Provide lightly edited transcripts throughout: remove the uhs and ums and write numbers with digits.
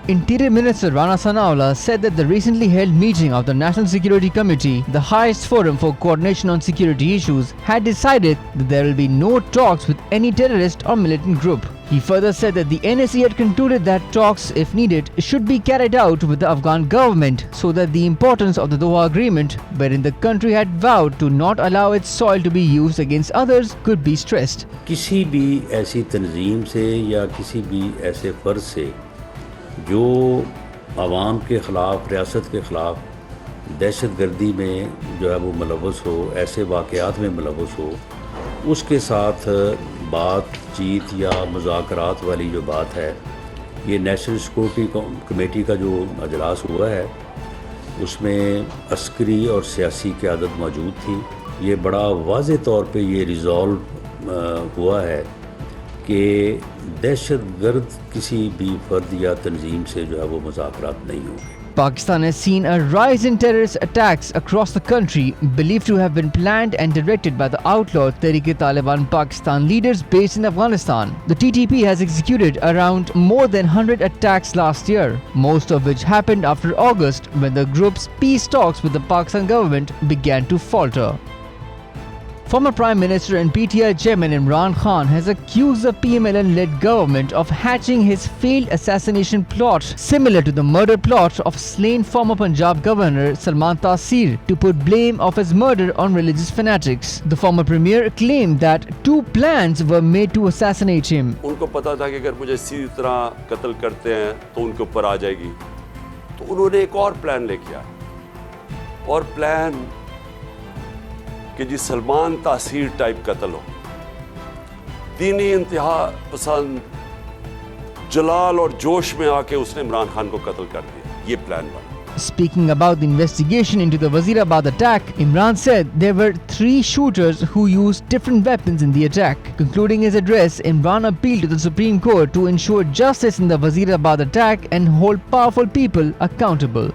Interior Minister Rana Sanaullah said that the recently held meeting of the National Security Committee, the highest forum for coordination on security issues, had decided that there will be no talks with any terrorist or militant group. He further said that the NSC had concluded that talks, if needed, should be carried out with the Afghan government so that the importance of the Doha Agreement, wherein the country had vowed to not allow its soil to be used against others, could be stressed. किसी भी ऐसी तंजीम से या किसी भी ऐसे फ़र्द से जो आवाम के ख़िलाफ़, रियासत के ख़िलाफ़ दहशतगर्दी में जो है वो मुलव्वस हो, ऐसे वाक़यात में मुलव्वस हो, उसके साथ बातचीत या मुज़ाकरात वाली जो बात है, ये नेशनल सिक्योरिटी कमेटी का जो अजलास हुआ है उसमें अस्करी और सियासी क़यादत मौजूद थी। ये बड़ा वाज़े तौर पे ये रिज़ॉल्व हुआ है कि दहशतगर्द किसी भी फ़र्द या तंजीम से जो है वो मुज़ाकरात नहीं होंगे। Pakistan has seen a rise in terrorist attacks across the country, believed to have been planned and directed by the outlawed Taliban Pakistan leaders based in Afghanistan. The TTP has executed around more than 100 attacks last year, most of which happened after August when the group's peace talks with the Pakistan government began to falter. Former Prime Minister and PTI chairman Imran Khan has accused the PMLN-led government of hatching his failed assassination plot similar to the murder plot of slain former Punjab Governor Salman Taseer to put blame of his murder on religious fanatics. The former premier claimed that two plans were made to assassinate him. उनको पता था कि अगर मुझे इसी तरह कत्ल करते हैं तो उनके ऊपर आ जाएगी, तो उन्होंने एक और प्लान लेके आया, और प्लान कि जी सलमान तासीर टाइप कत्ल हो, दीनी इंतहा पसंद जलाल और जोश में आके उसने इमरान खान को कत्ल कर दिया। ये प्लान बना। Speaking about the investigation into the Wazirabad attack, Imran said there were 3 shooters who used different weapons in the attack. Concluding his address, Imran appealed to the Supreme Court to ensure justice in the Wazirabad attack and hold powerful people accountable.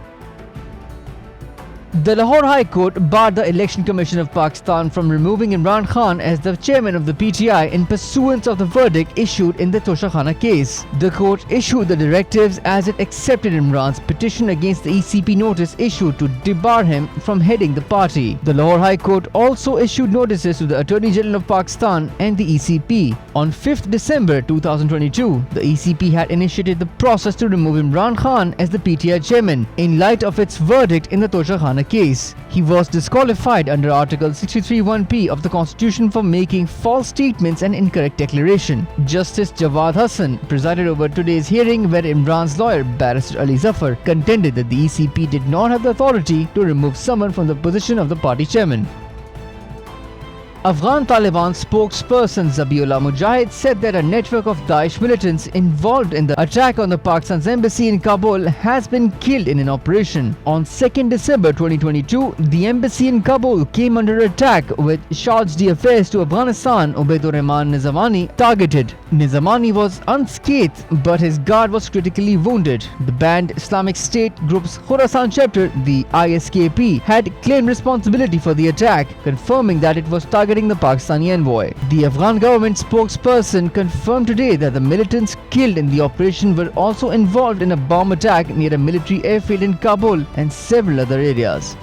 The Lahore High Court barred the Election Commission of Pakistan from removing Imran Khan as the chairman of the PTI in pursuance of the verdict issued in the Toshakhana case. The court issued the directives as it accepted Imran's petition against the ECP notice issued to debar him from heading the party. The Lahore High Court also issued notices to the Attorney General of Pakistan and the ECP. On 5th December 2022, the ECP had initiated the process to remove Imran Khan as the PTI chairman in light of its verdict in the Toshakhana case. He was disqualified under Article 63(1)(p) of the Constitution for making false statements and incorrect declaration. Justice Jawad Hassan presided over today's hearing, where Imran's lawyer Barrister Ali Zafar contended that the ECP did not have the authority to remove someone from the position of the party chairman. Afghan Taliban spokesperson Zabiullah Mujahid said that a network of Daesh militants involved in the attack on the Pakistan's embassy in Kabul has been killed in an operation. On 2nd December 2022, the embassy in Kabul came under attack with chargé d'affaires to Afghanistan Ubaidur Rahman Nizamani targeted. Nizamani was unscathed, but his guard was critically wounded. The banned Islamic State group's Khorasan chapter, the ISKP, had claimed responsibility for the attack, confirming that it was targeting the Pakistani envoy. The Afghan government spokesperson confirmed today that the militants killed in the operation were also involved in a bomb attack near a military airfield in Kabul and several other areas.